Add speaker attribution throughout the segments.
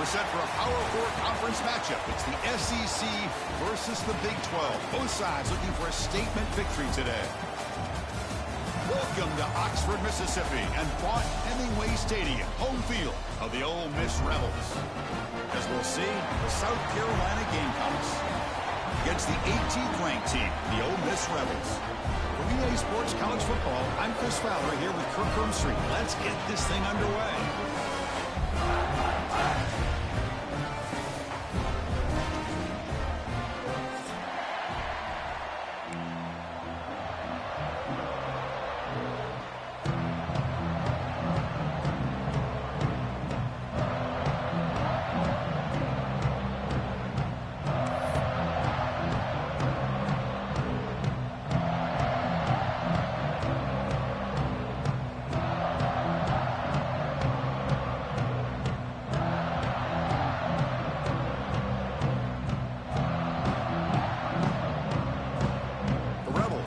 Speaker 1: set for a Power 4 conference matchup. It's the SEC versus the Big 12. Both sides looking for a statement victory today. Welcome to Oxford, Mississippi, and Vaught-Hemingway Stadium, home field of the Ole Miss Rebels. As we'll see, the South Carolina Gamecocks against the 18th ranked team, the Ole Miss Rebels. For EA Sports College Football, I'm Chris Fowler here with Kirk Street. Let's get this thing underway.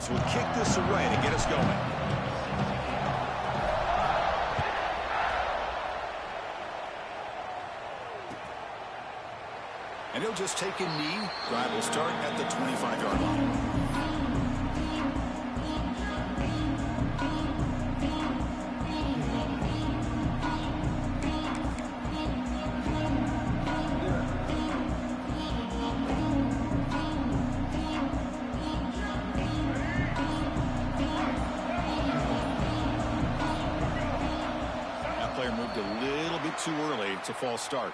Speaker 1: Will kick this away to get us going. And he'll just take a knee. Drive will start at the 25-yard line. Moved a little bit too early. It's a false start.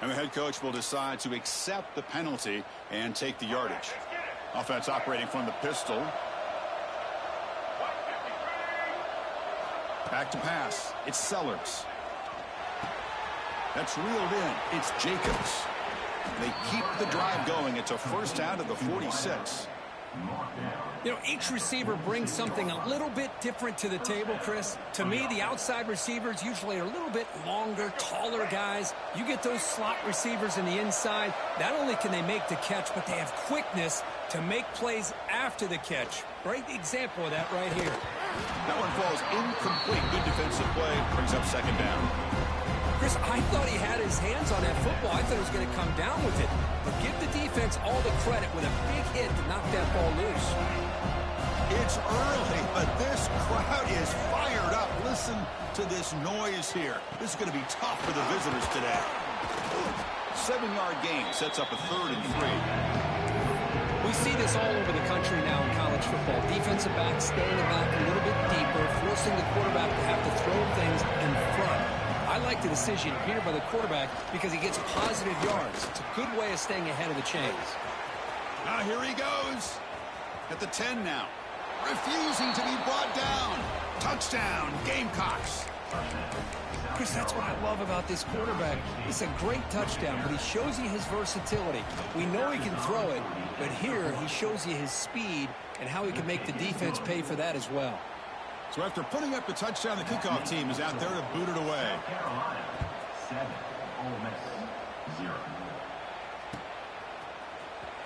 Speaker 1: And the head coach will decide to accept the penalty and take the yardage. Offense operating from the pistol. Back to pass. It's Sellers. That's reeled in. It's Jacobs. They keep the drive going. It's a first down to the 46.
Speaker 2: You know, each receiver brings something a little bit different to the table, Chris. To me, the outside receivers usually are a little bit longer, taller guys. You get those slot receivers in the inside, not only can they make the catch, but they have quickness to make plays after the catch. Great example of that right here.
Speaker 1: That one falls incomplete. Good defensive play. Brings up second down.
Speaker 2: Chris, I thought he had his hands on that football. I thought he was going to come down with it. But give the defense all the credit with a big hit to knock that ball loose.
Speaker 1: It's early, but this crowd is fired up. Listen to this noise here. This is going to be tough for the visitors today. 7-yard gain sets up a 3rd and 3.
Speaker 2: We see this all over the country now in college football. Defensive backs staying back a little bit deeper, forcing the quarterback to have to throw things in front. I like the decision here by the quarterback because he gets positive yards. It's a good way of staying ahead of the chains.
Speaker 1: Now here he goes. At the 10 now. Refusing to be brought down. Touchdown, Gamecocks.
Speaker 2: Chris, that's what I love about this quarterback. It's a great touchdown, but he shows you his versatility. We know he can throw it, but here he shows you his speed and how he can make the defense pay for that as well.
Speaker 1: So after putting up the touchdown, the kickoff team is out there to boot it away.
Speaker 3: Carolina, 7, Ole Miss, 0.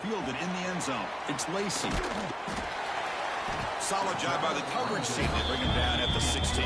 Speaker 1: Fielded in the end zone. It's Lacey. Solid job by the coverage team. They bring him down at the 16.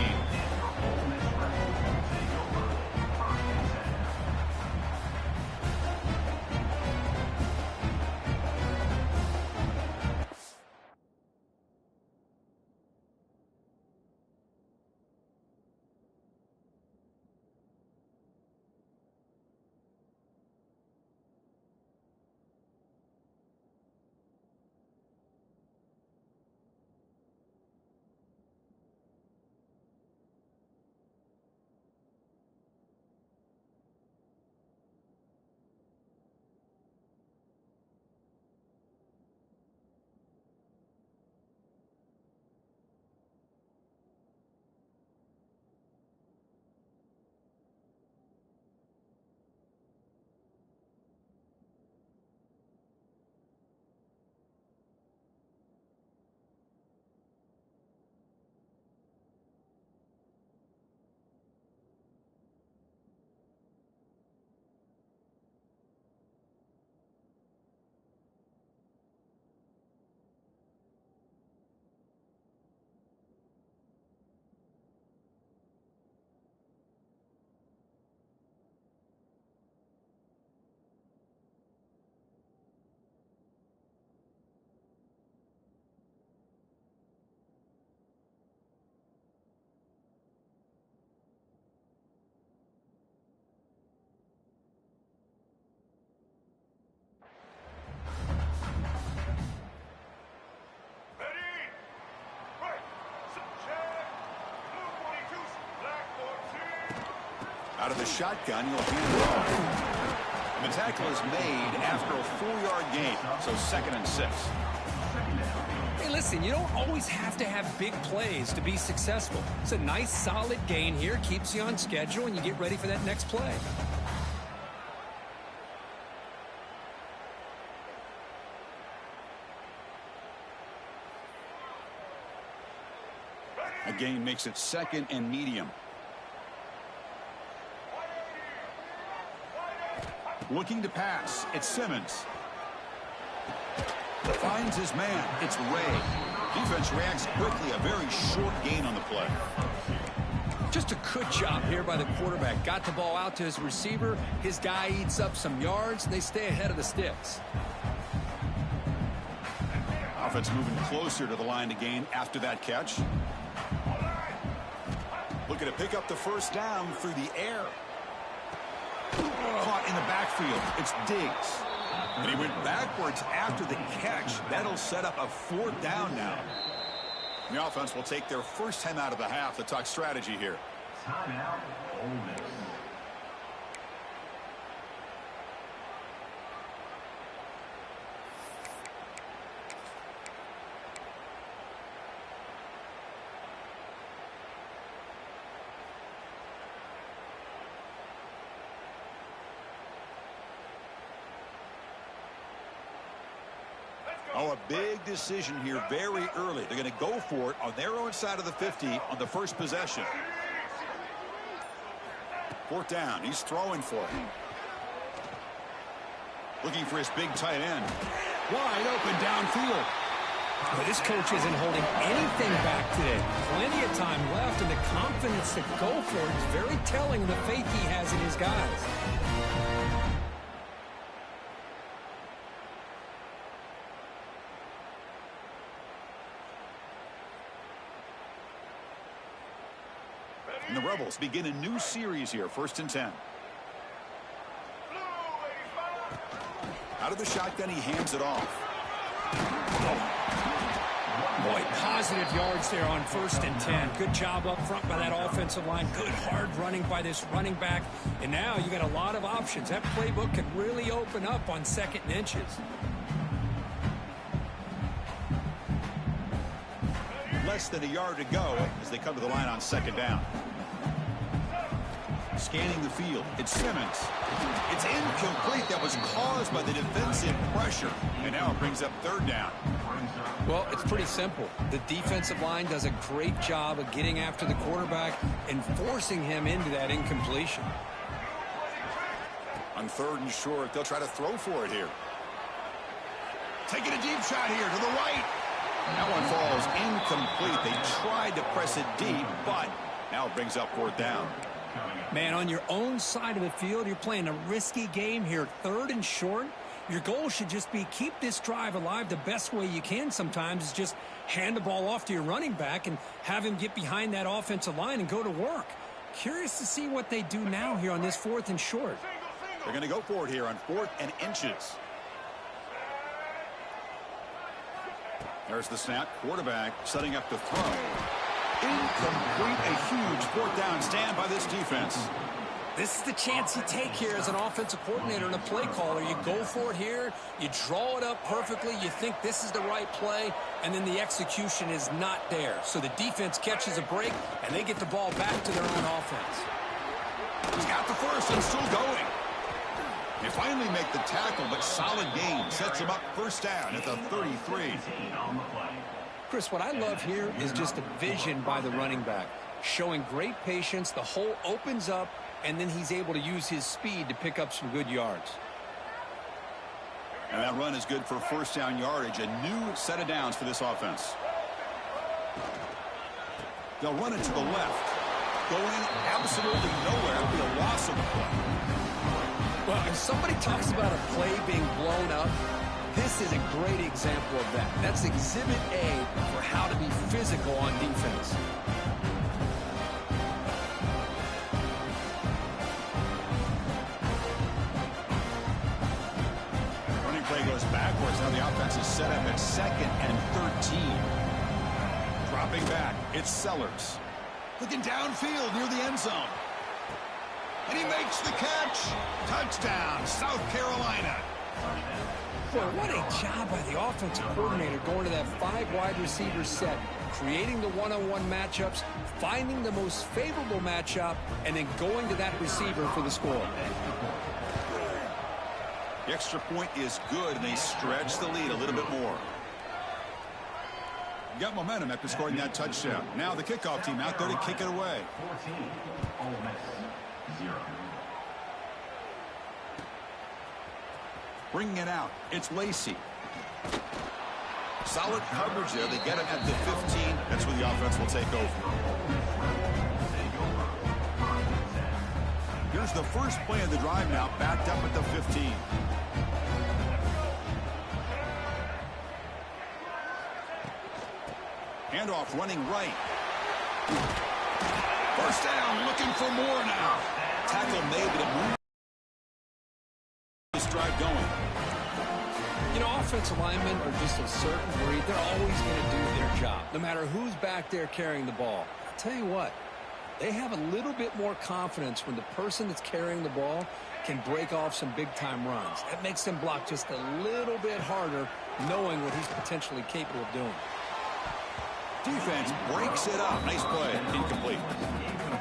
Speaker 1: Out of the shotgun, he'll hand it off. The tackle is made after a 4-yard gain, so 2nd and 6.
Speaker 2: Hey, listen, you don't always have to have big plays to be successful. It's a nice, solid gain here, keeps you on schedule, and you get ready for that next play.
Speaker 1: A gain makes it 2nd and medium. Looking to pass. It's Simmons. Finds his man. It's Ray. Defense reacts quickly. A very short gain on the play.
Speaker 2: Just a good job here by the quarterback. Got the ball out to his receiver. His guy eats up some yards. They stay ahead of the sticks.
Speaker 1: Offense moving closer to the line to gain after that catch. Looking to pick up the first down through the air. Caught in the backfield. It's Diggs. And he went backwards after the catch. That'll set up a 4th down now. The offense will take their first 10 out of the half to talk strategy here.
Speaker 3: Timeout, Ole Miss.
Speaker 1: Oh, a big decision here very early. They're going to go for it on their own side of the 50 on the first possession. 4th down. He's throwing for it. Looking for his big tight end. Wide open downfield.
Speaker 2: Well, this coach isn't holding anything back today. Plenty of time left, and the confidence to go for it is very telling of the faith he has in his guys.
Speaker 1: And the Rebels begin a new series here, 1st and 10. Out of the shotgun, he hands it off.
Speaker 2: Boy, positive yards there on 1st and 10. Good job up front by that offensive line. Good hard running by this running back. And now you got a lot of options. That playbook can really open up on 2nd and inches.
Speaker 1: Less than a yard to go as they come to the line on 2nd down. Scanning the field. It's Simmons. It's incomplete. That was caused by the defensive pressure. And now it brings up 3rd down.
Speaker 2: Well, it's pretty simple. The defensive line does a great job of getting after the quarterback and forcing him into that incompletion.
Speaker 1: On 3rd and short, they'll try to throw for it here. Taking a deep shot here to the right. That one falls incomplete. They tried to press it deep, but now it brings up 4th down.
Speaker 2: Man, on your own side of the field, you're playing a risky game here. 3rd and short. Your goal should just be keep this drive alive the best way you can sometimes is just hand the ball off to your running back and have him get behind that offensive line and go to work. Curious to see what they do now here on this 4th and short.
Speaker 1: They're going to go for it here on 4th and inches. There's the snap. Quarterback setting up the throw. Incomplete. A huge 4th down stand by this defense.
Speaker 2: This is the chance you take here as an offensive coordinator and a play caller. You go for it here. You draw it up perfectly. You think this is the right play, and then the execution is not there. So the defense catches a break, and they get the ball back to their own offense.
Speaker 1: He's got the first and still going. They finally make the tackle, but solid gain sets him up 1st down at the 33.
Speaker 2: Chris, what I love here is just the vision by the running back. Showing great patience, the hole opens up, and then he's able to use his speed to pick up some good yards.
Speaker 1: And that run is good for 1st down yardage, a new set of downs for this offense. They'll run it to the left. Going absolutely nowhere. It'll be a loss of the play.
Speaker 2: Well, if somebody talks about a play being blown up, this is a great example of that. That's Exhibit A for how to be physical on defense.
Speaker 1: Running play goes backwards. Now the offense is set up at 2nd and 13. Dropping back, it's Sellers. Looking downfield near the end zone. And he makes the catch. Touchdown, South Carolina.
Speaker 2: Boy, what a job by the offensive coordinator going to that 5 wide receiver set, creating the one-on-one matchups, finding the most favorable matchup, and then going to that receiver for the score.
Speaker 1: The extra point is good, and they stretch the lead a little bit more. Got momentum after scoring that touchdown. Now the kickoff team out there to kick it away.
Speaker 3: 14, Ole Miss, 0.
Speaker 1: Bringing it out, it's Lacey. Solid coverage there. They get him at the 15. That's where the offense will take over. Here's the first play of the drive now, backed up at the 15. Handoff running right. First down, looking for more now. Tackle made, but a move. This drive going.
Speaker 2: You know, offensive linemen are just a certain breed. They're always going to do their job, no matter who's back there carrying the ball. I'll tell you what, they have a little bit more confidence when the person that's carrying the ball can break off some big-time runs. That makes them block just a little bit harder, knowing what he's potentially capable of doing.
Speaker 1: Defense breaks it up. Nice play. Incomplete.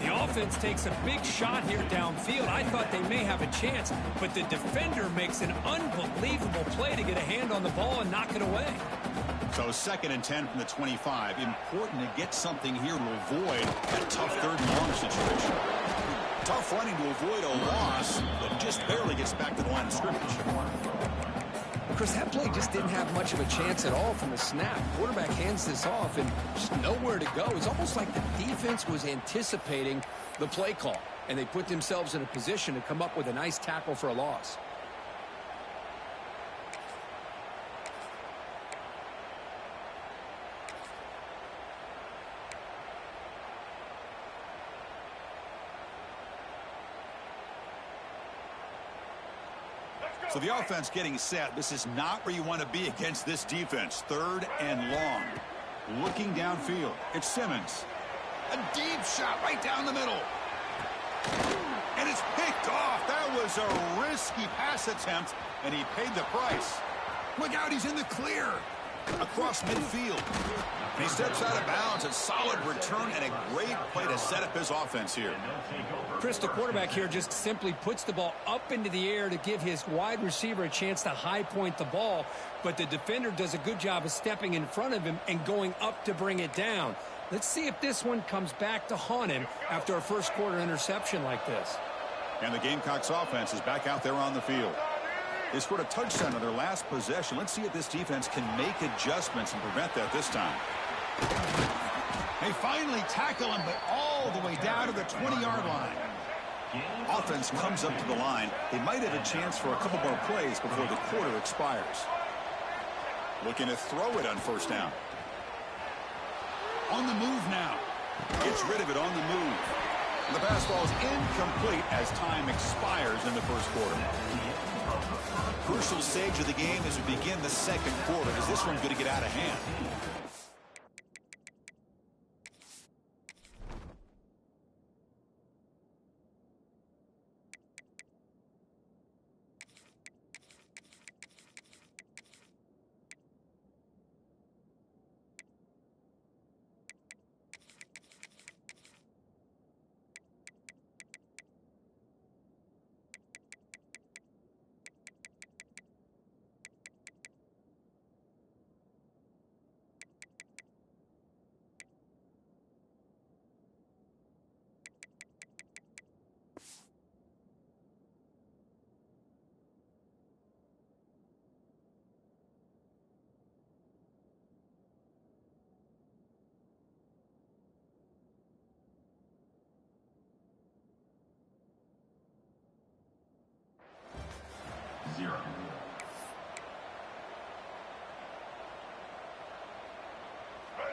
Speaker 2: The offense takes a big shot here downfield. I thought they may have a chance, but the defender makes an unbelievable play to get a hand on the ball and knock it away.
Speaker 1: So 2nd and 10 from the 25. Important to get something here to avoid that tough 3rd and long situation. Tough running to avoid a loss, but just barely gets back to the line of scrimmage.
Speaker 2: Chris, that play just didn't have much of a chance at all from the snap. Quarterback hands this off and just nowhere to go. It's almost like the defense was anticipating the play call, and they put themselves in a position to come up with a nice tackle for a loss.
Speaker 1: So the offense getting set. This is not where you want to be against this defense. 3rd and long. Looking downfield. It's Simmons. A deep shot right down the middle. And it's picked off. That was a risky pass attempt, and he paid the price. Look out, he's in the clear. Across midfield. And he steps out of bounds. A solid return and a great play to set up his offense here.
Speaker 2: Chris, the quarterback here just simply puts the ball up into the air to give his wide receiver a chance to high point the ball, but the defender does a good job of stepping in front of him and going up to bring it down. Let's see if this one comes back to haunt him after a first quarter interception like this.
Speaker 1: And the Gamecocks offense is back out there on the field. They scored a touchdown on their last possession. Let's see if this defense can make adjustments and prevent that this time. They finally tackle him, but all the way down to the 20-yard line. Offense comes up to the line. They might have a chance for a couple more plays before the quarter expires. Looking to throw it on first down. On the move now. Gets rid of it on the move. And the pass ball is incomplete as time expires in the first quarter. Crucial stage of the game as we begin the 2nd quarter. Is this one going to get out of hand?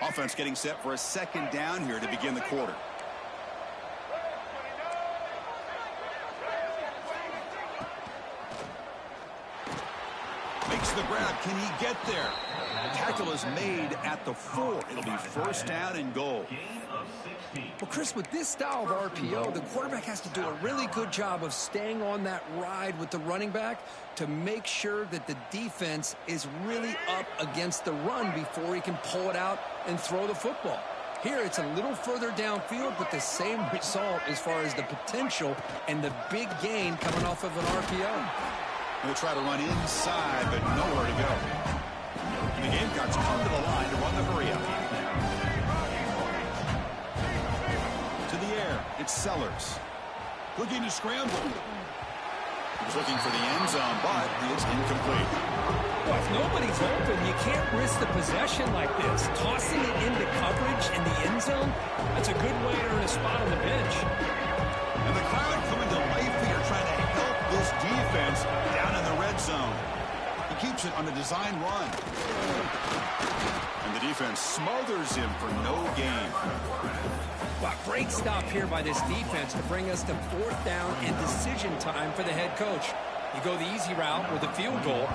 Speaker 1: Offense getting set for a 2nd down here to begin the quarter. Makes the grab. Can he get there? Tackle is made at the 4. It'll be first down and goal. Well,
Speaker 2: Chris, with this style of RPO, the quarterback has to do a really good job of staying on that ride with the running back to make sure that the defense is really up against the run before he can pull it out and throw the football. Here, it's a little further downfield, but the same result as far as the potential and the big gain coming off of an RPO.
Speaker 1: They'll try to run inside, but nowhere to go. The Gamecocks come to the line to run the hurry-up. To the air, it's Sellers. Looking to scramble. He's looking for the end zone, but it's incomplete.
Speaker 2: Well, if nobody's open, you can't risk the possession like this. Tossing it into coverage in the end zone, that's a good way to earn a spot on the bench.
Speaker 1: And the crowd coming to life here, trying to help this defense down in the red zone. He keeps it on a design run. And the defense smothers him for no gain.
Speaker 2: Wow, great stop here by this defense to bring us to 4th down and decision time for the head coach. You go the easy route with a field goal,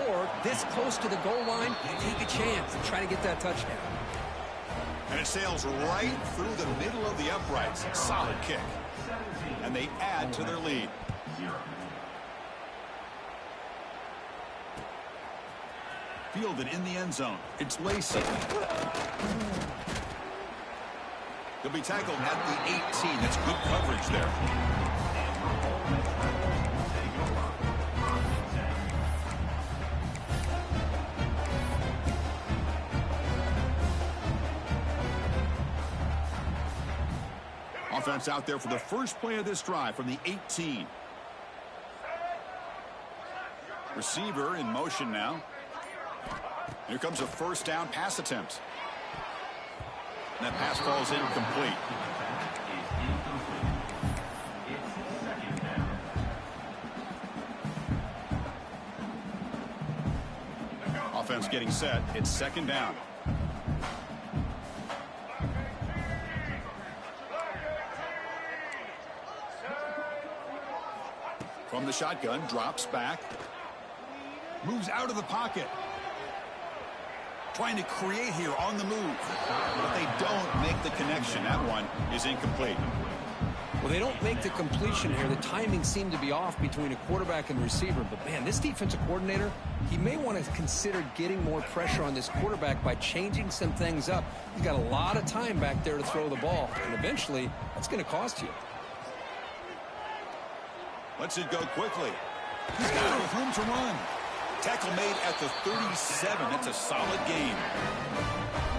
Speaker 2: or this close to the goal line, take a chance and try to get that touchdown.
Speaker 1: And it sails right through the middle of the uprights. Solid kick. And they add to their lead. Fielded in the end zone. It's Lacey. He'll be tackled at the 18. That's good coverage there. Offense out there for the first play of this drive from the 18. Receiver in motion now. Here comes a first down pass attempt. And that pass falls incomplete. Offense getting set. It's 2nd down. From the shotgun, drops back. Moves out of the pocket. Trying to create here on the move. But they don't make the connection. That one is incomplete.
Speaker 2: Well, they don't make the completion here. The timing seemed to be off between a quarterback and receiver. But, man, this defensive coordinator, he may want to consider getting more pressure on this quarterback by changing some things up. He's got a lot of time back there to throw the ball. And eventually, that's going to cost you.
Speaker 1: Lets it go quickly. He's got it with room to run. Tackle made at the 37. That's a solid gain.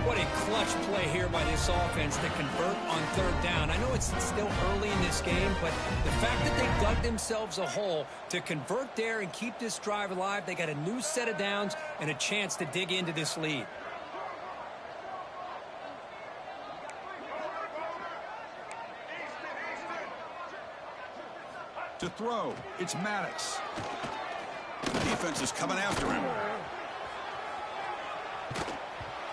Speaker 2: What a clutch play here by this offense to convert on 3rd down. I know it's still early in this game, but the fact that they dug themselves a hole to convert there and keep this drive alive, they got a new set of downs and a chance to dig into this lead.
Speaker 1: To throw, it's Maddox. The defense is coming after him.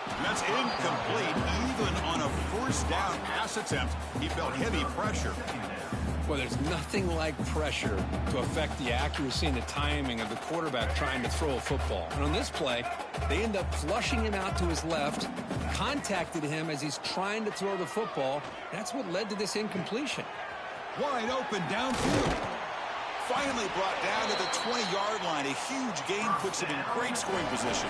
Speaker 1: And that's incomplete. Even on a first down pass attempt, he felt heavy pressure.
Speaker 2: Well, there's nothing like pressure to affect the accuracy and the timing of the quarterback trying to throw a football. And on this play, they end up flushing him out to his left, contacted him as he's trying to throw the football. That's what led to this incompletion.
Speaker 1: Wide open downfield. Finally brought down to the 20-yard line. A huge gain puts him in great scoring position.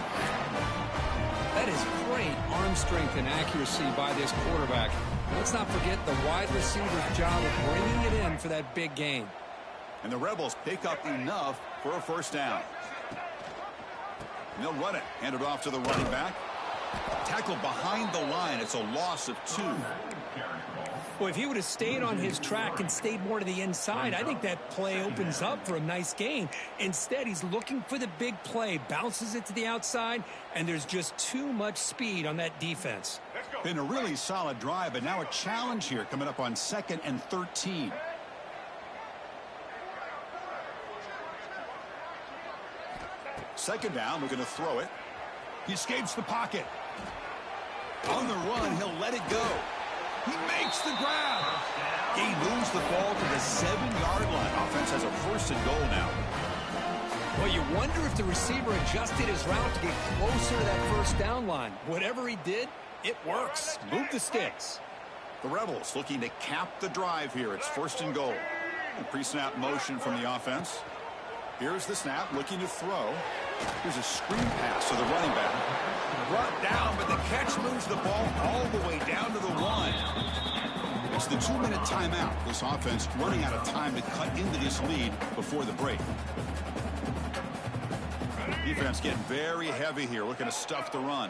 Speaker 2: That is great arm strength and accuracy by this quarterback. Let's not forget the wide receiver's job of bringing it in for that big gain.
Speaker 1: And the Rebels pick up enough for a first down. And they'll run it. Hand it off to the running back. Tackled behind the line. It's a loss of 2.
Speaker 2: Well, if he would have stayed on his track and stayed more to the inside, I think that play opens up for a nice gain. Instead, he's looking for the big play, bounces it to the outside, and there's just too much speed on that defense.
Speaker 1: Been a really solid drive, but now a challenge here coming up on 2nd and 13. Second down, we're going to throw it. He escapes the pocket. On the run, he'll let it go. He makes the grab. He moves the ball to the 7-yard line. Offense has a 1st and goal now.
Speaker 2: Well, you wonder if the receiver adjusted his route to get closer to that 1st down line. Whatever he did, it works. Move the sticks.
Speaker 1: The Rebels looking to cap the drive here. It's 1st and goal. Pre-snap motion from the offense. Here's the snap, looking to throw. Here's a screen pass to the running back. Brought down, but the catch moves the ball all the way down to the 1. It's the 2-minute timeout. This offense running out of time to cut into this lead before the break. Defense getting very heavy here, looking to stuff the run.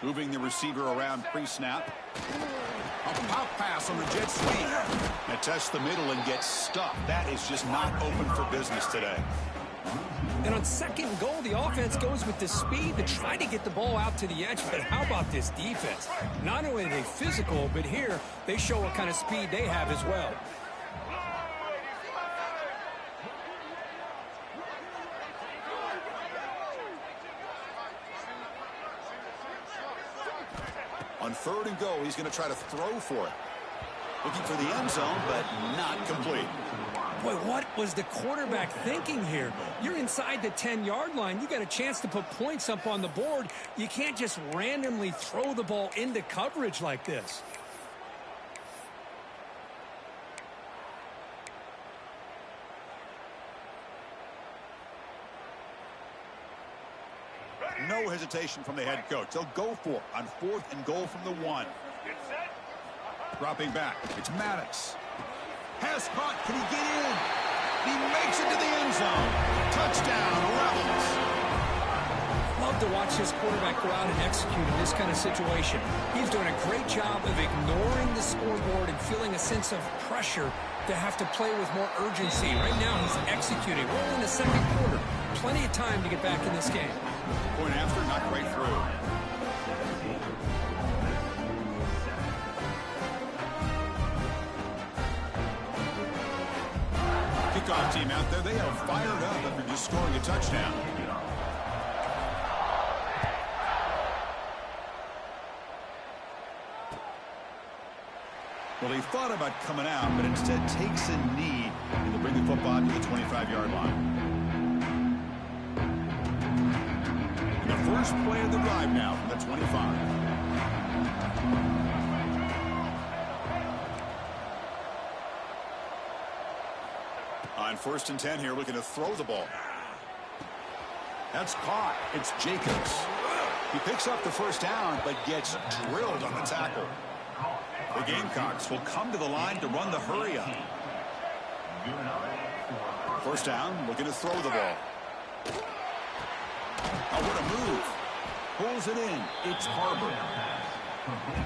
Speaker 1: Moving the receiver around pre-snap. A pop pass on the jet sweep. That tests the middle and gets stuffed. That is just not open for business today.
Speaker 2: And on 2nd and goal, the offense goes with the speed to try to get the ball out to the edge. But how about this defense? Not only are they physical, but here they show what kind of speed they have as well.
Speaker 1: On 3rd and goal, he's going to try to throw for it. Looking for the end zone, but not complete.
Speaker 2: Boy, what was the quarterback thinking here? You're inside the 10-yard line. You got a chance to put points up on the board. You can't just randomly throw the ball into coverage like this.
Speaker 1: No hesitation from the head coach. They'll go for it on 4th and goal from the 1. Dropping back. It's Maddox. Has caught. Can he get in? He makes it to the end zone. Touchdown, Rebels.
Speaker 2: Love to watch this quarterback go out and execute in this kind of situation. He's doing a great job of ignoring the scoreboard and feeling a sense of pressure to have to play with more urgency. Right now, he's executing. We're in the 2nd quarter. Plenty of time to get back in this game.
Speaker 1: Point after, not right through. Kickoff team out there, they are fired up after just scoring a touchdown. Well, he thought about coming out, but instead takes a knee and to bring the football to the 25-yard line. The first play of the drive now from the 25. On 1st and 10 here, looking to throw the ball. That's caught. It's Jacobs. He picks up the 1st down, but gets drilled on the tackle. The Gamecocks will come to the line to run the hurry up. 1st down, looking to throw the ball. Oh, what a move. Pulls it in. It's Harbor.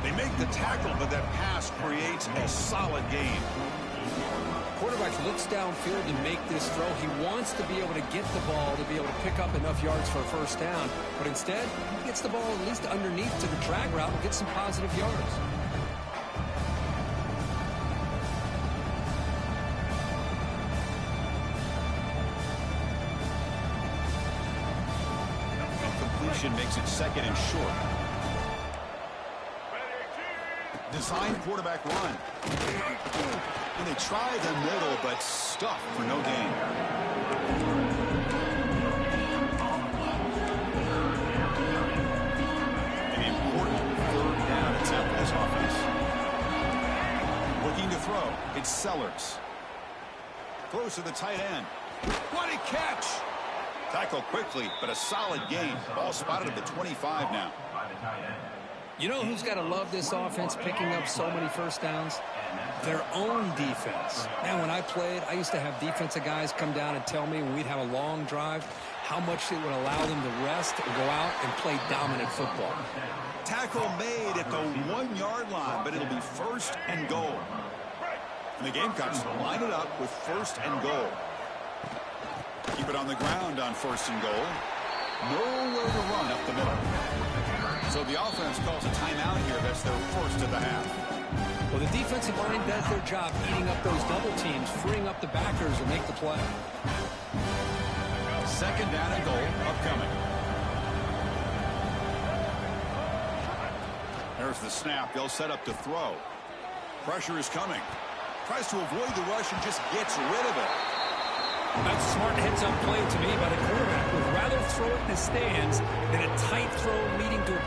Speaker 1: They make the tackle, but that pass creates a solid gain.
Speaker 2: Quarterback looks downfield to make this throw. He wants to be able to get the ball to be able to pick up enough yards for a 1st down. But instead, he gets the ball at least underneath to the drag route and gets some positive yards.
Speaker 1: Makes it 2nd and short. Design quarterback run. And they try the middle, but stuffed for no gain. An important 3rd down attempt for this offense. Looking to throw. It's Sellers. Throws to the tight end. What a catch! Tackle quickly, but a solid gain. Ball spotted at the 25 now.
Speaker 2: You know who's got to love this offense picking up so many 1st downs? Their own defense. Man, when I played, I used to have defensive guys come down and tell me when we'd have a long drive how much it would allow them to rest and go out and play dominant football.
Speaker 1: Tackle made at the 1-yard line, but it'll be 1st and goal. And the Gamecocks line it up with 1st and goal. Keep it on the ground on 1st and goal. Nowhere to run up the middle. So the offense calls a timeout here. That's their 1st of the half.
Speaker 2: Well, the defensive line does their job eating up those double teams, freeing up the backers to make the play.
Speaker 1: 2nd down and goal upcoming. There's the snap. They'll set up to throw. Pressure is coming. Tries to avoid the rush and just gets rid of it.
Speaker 2: That's a smart heads-up play to me by the quarterback. Would rather throw it in the stands than a tight throw leading to a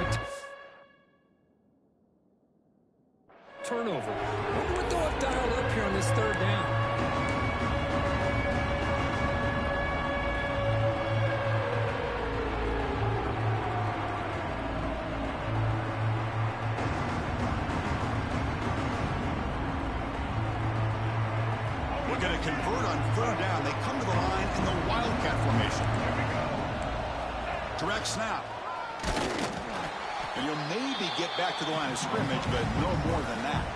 Speaker 2: turnover. Wonder what they'll have dialed up here on this third down.
Speaker 1: Going to convert on third down. They come to the line in the Wildcat formation. Direct snap. And you'll maybe get back to the line of scrimmage, but no more than that.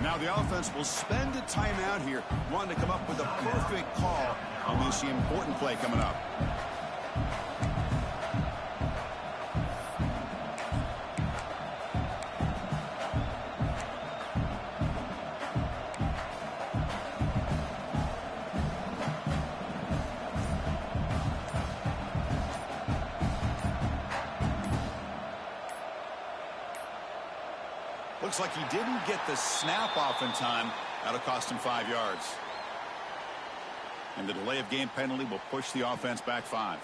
Speaker 1: Now the offense will spend a timeout here, wanting to come up with a perfect call on this important play coming up. Looks like he didn't get the snap off in time. That'll cost him 5 yards. And the delay of game penalty will push the offense back 5.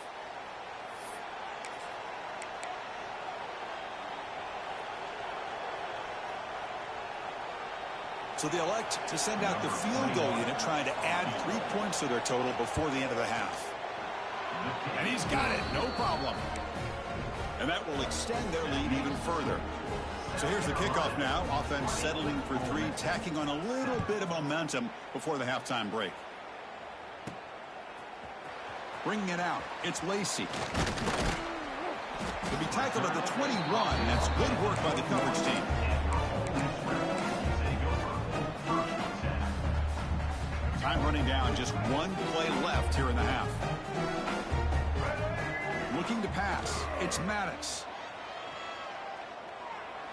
Speaker 1: So they elect to send out the field goal unit, trying to add 3 points to their total before the end of the half. And he's got it, no problem. And that will extend their lead even further. So here's the kickoff now. Offense settling for 3, tacking on a little bit of momentum before the halftime break. Bringing it out, it's Lacey. He'll be tackled at the 21. That's good work by the coverage team. Time running down, just 1 play left here in the half. Looking to pass, it's Maddox.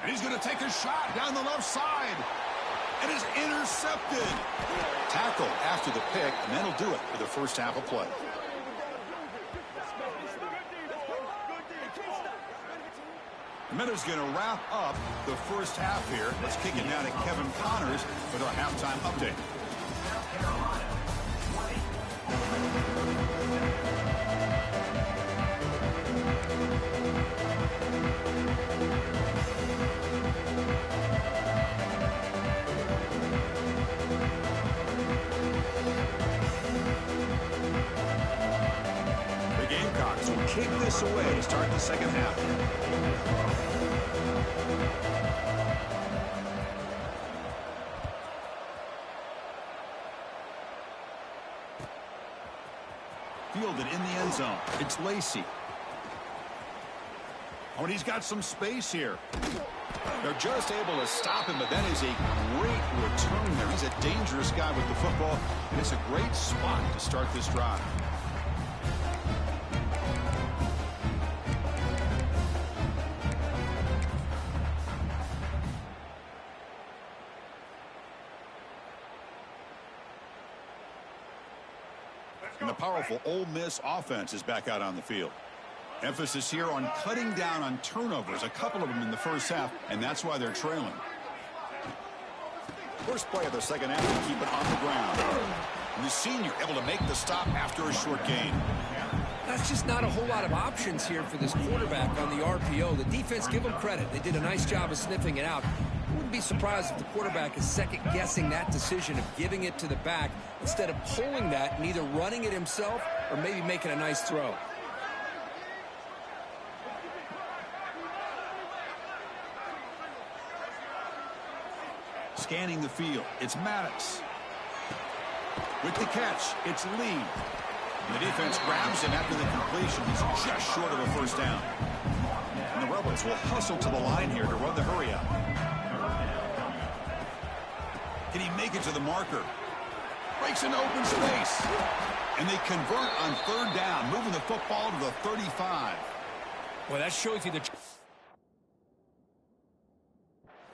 Speaker 1: And he's going to take a shot down the left side. And is intercepted. Tackle after the pick, and that'll do it for the first half of play. The Minutes going to wrap up the first half here. Let's kick it now to Kevin Connors with our halftime update. Kick this away to start the second half. Fielded in the end zone. It's Lacey. Oh, and he's got some space here. They're just able to stop him, but that is a great return there. He's a dangerous guy with the football, and it's a great spot to start this drive. And the powerful Ole Miss offense is back out on the field. Emphasis here on cutting down on turnovers, a couple of them in the first half, and that's why they're trailing. First play of the second half to keep it on the ground. And the senior able to make the stop after a short gain.
Speaker 2: That's just not a whole lot of options here for this quarterback on the RPO. The defense, give them credit. They did a nice job of sniffing it out. Wouldn't be surprised if the quarterback is second-guessing that decision of giving it to the back instead of pulling that and either running it himself or maybe making a nice throw.
Speaker 1: Scanning the field, it's Maddox. With the catch, it's Lee. And the defense grabs him after the completion. He's just short of a first down. And the Rebels will hustle to the line here to run the hurry up. Can he make it to the marker? Breaks into open space. And they convert on third down, moving the football to the 35.
Speaker 2: Well, that shows you the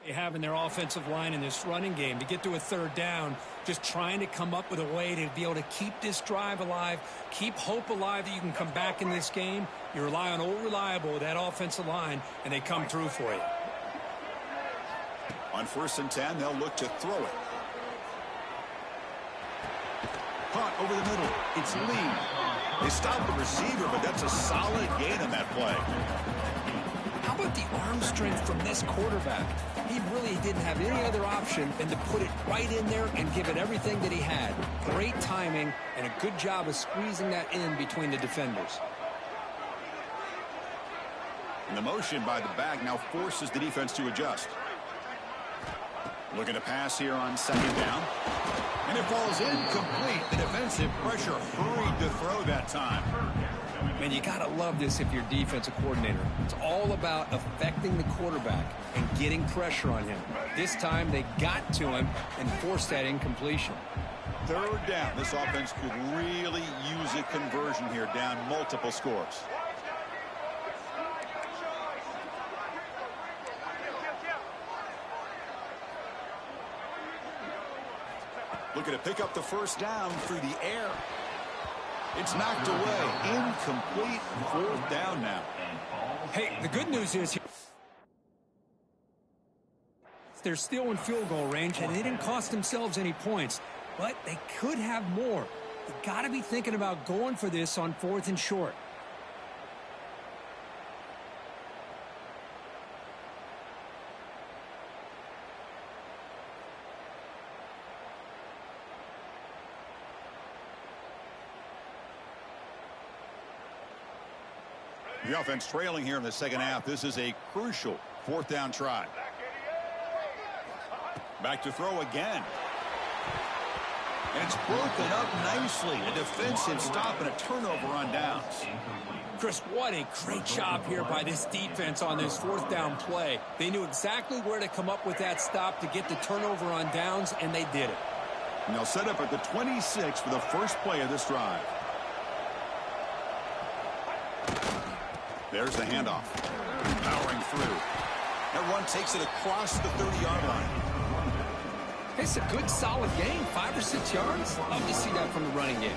Speaker 2: they have in their offensive line in this running game to get to a third down, just trying to come up with a way to be able to keep this drive alive, keep hope alive that you can come back in this game. You rely on old reliable, that offensive line, and they come through for you.
Speaker 1: On 1st and 10, they'll look to throw it. Caught over the middle. It's Lee. They stop the receiver, but that's a solid gain on that play.
Speaker 2: How about the arm strength from this quarterback? He really didn't have any other option than to put it right in there and give it everything that he had. Great timing and a good job of squeezing that in between the defenders.
Speaker 1: And the motion by the back now forces the defense to adjust. Looking to pass here on 2nd down. And it falls incomplete. The defensive pressure hurried to throw that time.
Speaker 2: Man, you got to love this if you're a defensive coordinator. It's all about affecting the quarterback and getting pressure on him. This time they got to him and forced that incompletion.
Speaker 1: 3rd down. This offense could really use a conversion here, down multiple scores. Looking to pick up the 1st down through the air. It's knocked away. Incomplete. 4th down now.
Speaker 2: Hey, the good news is they're still in field goal range, and they didn't cost themselves any points. But they could have more. You got to be thinking about going for this on 4th and short.
Speaker 1: The offense trailing here in the 2nd half. This is a crucial 4th down try. Back to throw again. And it's broken up nicely. A defensive stop and a turnover on downs.
Speaker 2: Chris, what a great job here by this defense on this 4th down play. They knew exactly where to come up with that stop to get the turnover on downs, and they did it.
Speaker 1: And they'll set up at the 26 for the first play of this drive. There's the handoff. Powering through. That run takes it across the 30-yard line.
Speaker 2: It's a good, solid game. 5 or 6 yards. Love to see that from the running game.